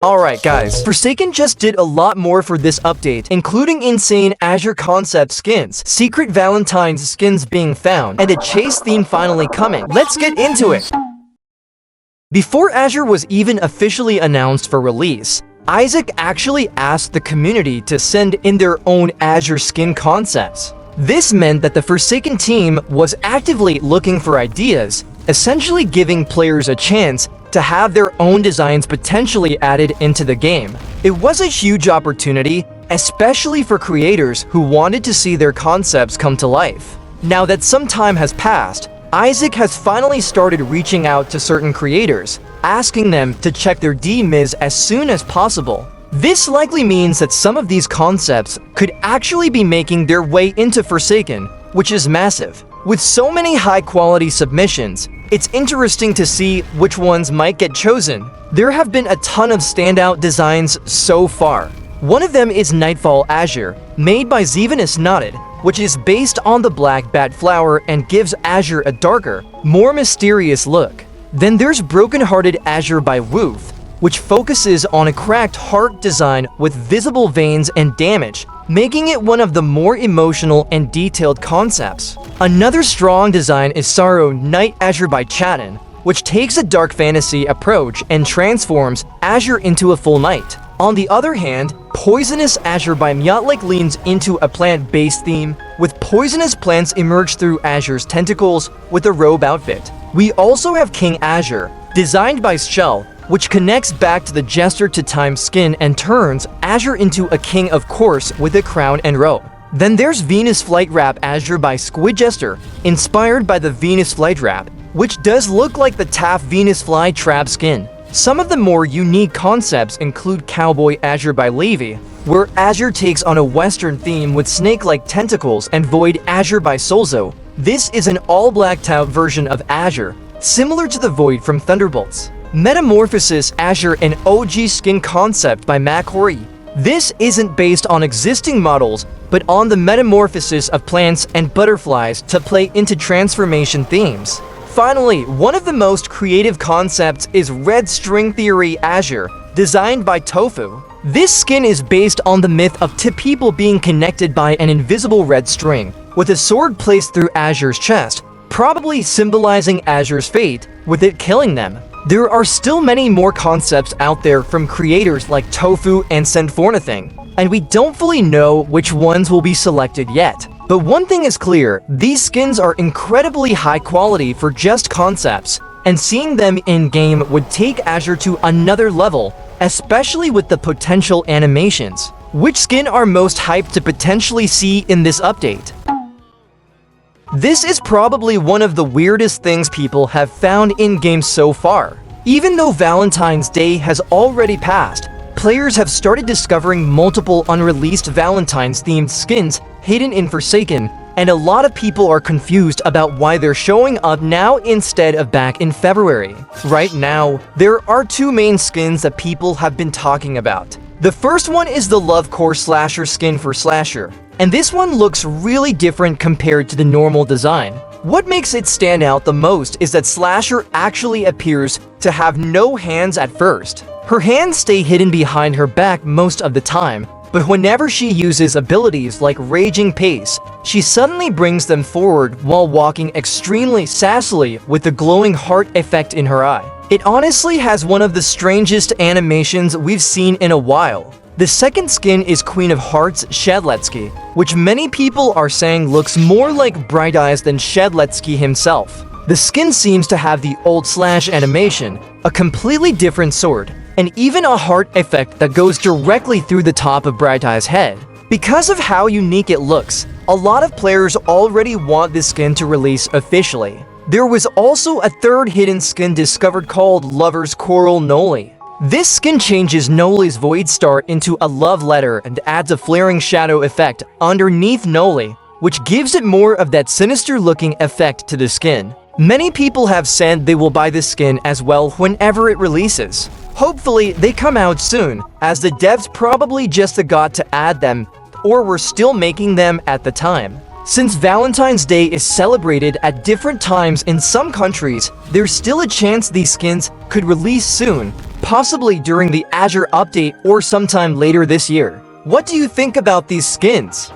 Alright guys, Forsaken just did a lot more for this update, including insane Azure concept skins, secret Valentine's skins being found, and a chase theme finally coming. Let's get into it! Before Azure was even officially announced for release, Isaac actually asked the community to send in their own Azure skin concepts. This meant that the Forsaken team was actively looking for ideas, essentially giving players a chance to have their own designs potentially added into the game. It was a huge opportunity, especially for creators who wanted to see their concepts come to life. Now that some time has passed, Isaac has finally started reaching out to certain creators, asking them to check their DMIs as soon as possible. This likely means that some of these concepts could actually be making their way into Forsaken, which is massive. With so many high-quality submissions, it's interesting to see which ones might get chosen. There have been a ton of standout designs so far. One of them is Nightfall Azure, made by Zevenus Knotted, which is based on the black bat flower and gives Azure a darker, more mysterious look. Then there's Broken-Hearted Azure by Wooth, which focuses on a cracked heart design with visible veins and damage, making it one of the more emotional and detailed concepts. Another strong design is Sorrow Night Azure by Chatten, which takes a dark fantasy approach and transforms Azure into a full knight. On the other hand, Poisonous Azure by Myatlek leans into a plant-based theme, with poisonous plants emerge through Azure's tentacles with a robe outfit. We also have King Azure, designed by Shell, which connects back to the Jester to Time skin and turns Azure into a king of course with a crown and robe. Then there's Venus Flytrap Azure by Squid Jester, inspired by the Venus Flytrap, which does look like the Taff Venus Flytrap skin. Some of the more unique concepts include Cowboy Azure by Levi, where Azure takes on a Western theme with snake-like tentacles, and Void Azure by Solzo. This is an all-blacked out version of Azure, similar to the Void from Thunderbolts. Metamorphosis Azure, an OG skin concept by Macquarie. This isn't based on existing models, but on the metamorphosis of plants and butterflies to play into transformation themes. Finally, one of the most creative concepts is Red String Theory Azure, designed by Tofu. This skin is based on the myth of two people being connected by an invisible red string, with a sword placed through Azure's chest, probably symbolizing Azure's fate, with it killing them. There are still many more concepts out there from creators like Tofu and Sendfornothing, and we don't fully know which ones will be selected yet. But one thing is clear, these skins are incredibly high quality for just concepts, and seeing them in-game would take Azure to another level, especially with the potential animations. Which skin are most hyped to potentially see in this update? This is probably one of the weirdest things people have found in-game so far. Even though Valentine's Day has already passed, players have started discovering multiple unreleased Valentine's-themed skins hidden in Forsaken, and a lot of people are confused about why they're showing up now instead of back in February. Right now, there are two main skins that people have been talking about. The first one is the Love Core Slasher skin for Slasher, and this one looks really different compared to the normal design. What makes it stand out the most is that Slasher actually appears to have no hands at first. Her hands stay hidden behind her back most of the time, but whenever she uses abilities like Raging Pace, she suddenly brings them forward while walking extremely sassily with the glowing heart effect in her eye. It honestly has one of the strangest animations we've seen in a while. The second skin is Queen of Hearts Shedletsky, which many people are saying looks more like Bright Eyes than Shedletsky himself. The skin seems to have the old slash animation, a completely different sword, and even a heart effect that goes directly through the top of Bright Eyes' head. Because of how unique it looks, a lot of players already want this skin to release officially. There was also a third hidden skin discovered called Lover's Coral Noli. This skin changes Noli's Void Star into a love letter and adds a flaring shadow effect underneath Noli, which gives it more of that sinister-looking effect to the skin. Many people have said they will buy this skin as well whenever it releases. Hopefully, they come out soon, as the devs probably just forgot to add them, or were still making them at the time. Since Valentine's Day is celebrated at different times in some countries, there's still a chance these skins could release soon, possibly during the Azure update or sometime later this year. What do you think about these skins?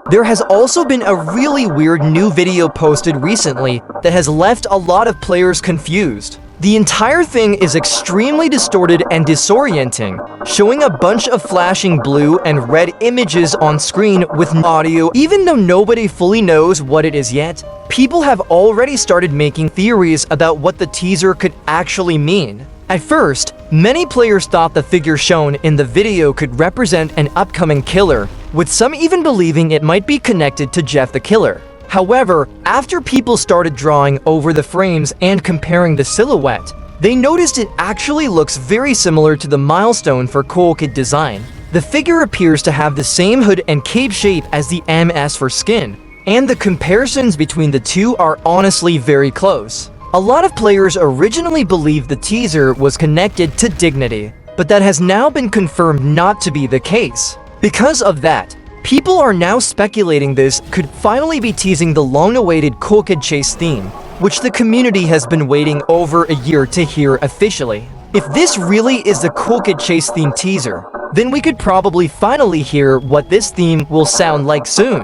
There has also been a really weird new video posted recently that has left a lot of players confused. The entire thing is extremely distorted and disorienting, showing a bunch of flashing blue and red images on screen with no audio. Even though nobody fully knows what it is yet, people have already started making theories about what the teaser could actually mean. At first, many players thought the figure shown in the video could represent an upcoming killer, with some even believing it might be connected to Jeff the Killer. However, after people started drawing over the frames and comparing the silhouette, they noticed it actually looks very similar to the Milestone for Cool Kid design. The figure appears to have the same hood and cape shape as the MS for skin, and the comparisons between the two are honestly very close. A lot of players originally believed the teaser was connected to Dignity, but that has now been confirmed not to be the case. Because of that, people are now speculating this could finally be teasing the long-awaited Cool Kid Chase theme, which the community has been waiting over a year to hear officially. If this really is the Cool Kid Chase theme teaser, then we could probably finally hear what this theme will sound like soon.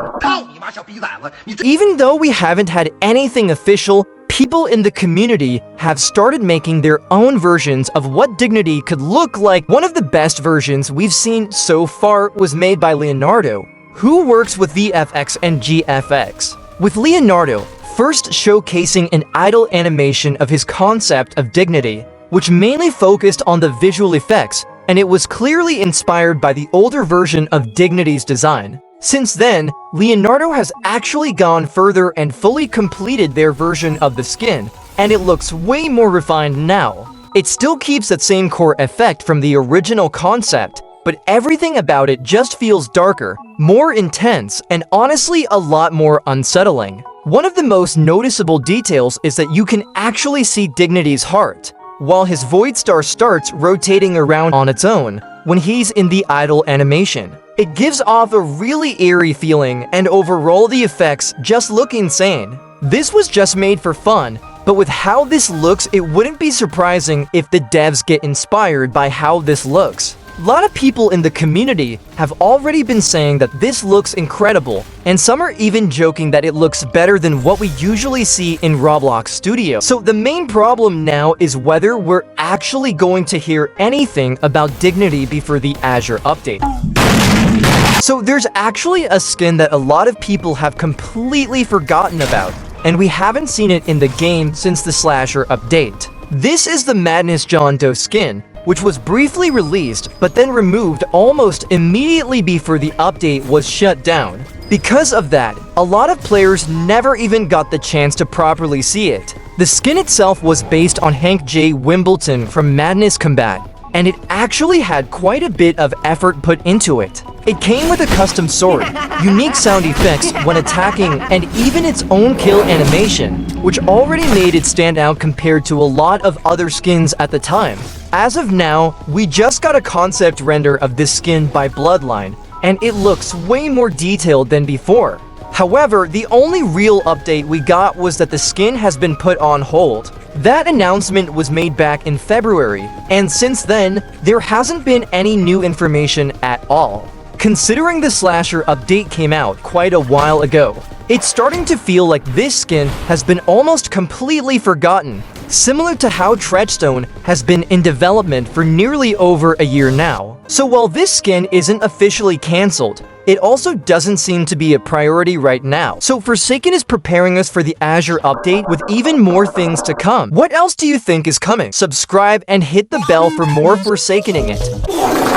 Even though we haven't had anything official, people in the community have started making their own versions of what Dignity could look like. One of the best versions we've seen so far was made by Leonardo, who works with VFX and GFX. With Leonardo first showcasing an idle animation of his concept of Dignity, which mainly focused on the visual effects, and it was clearly inspired by the older version of Dignity's design. Since then, Leonardo has actually gone further and fully completed their version of the skin, and it looks way more refined now. It still keeps that same core effect from the original concept, but everything about it just feels darker, more intense, and honestly a lot more unsettling. One of the most noticeable details is that you can actually see Dignity's heart, while his Void Star starts rotating around on its own when he's in the idle animation. It gives off a really eerie feeling, and overall the effects just look insane. This was just made for fun, but with how this looks, it wouldn't be surprising if the devs get inspired by how this looks. A lot of people in the community have already been saying that this looks incredible, and some are even joking that it looks better than what we usually see in Roblox Studio. So the main problem now is whether we're actually going to hear anything about Dignity before the Azure update. So there's actually a skin that a lot of people have completely forgotten about, and we haven't seen it in the game since the Slasher update. This is the Madness John Doe skin, which was briefly released but then removed almost immediately before the update was shut down. Because of that, a lot of players never even got the chance to properly see it. The skin itself was based on Hank J. Wimbledon from Madness Combat, and it actually had quite a bit of effort put into it. It came with a custom sword, unique sound effects when attacking, and even its own kill animation, which already made it stand out compared to a lot of other skins at the time. As of now, we just got a concept render of this skin by Bloodline, and it looks way more detailed than before. However, the only real update we got was that the skin has been put on hold. That announcement was made back in February, and since then, there hasn't been any new information at all. Considering the Slasher update came out quite a while ago, it's starting to feel like this skin has been almost completely forgotten, similar to how Treadstone has been in development for nearly over a year now. So while this skin isn't officially cancelled, it also doesn't seem to be a priority right now. So Forsaken is preparing us for the Azure update with even more things to come. What else do you think is coming? Subscribe and hit the bell for more Forsakening it.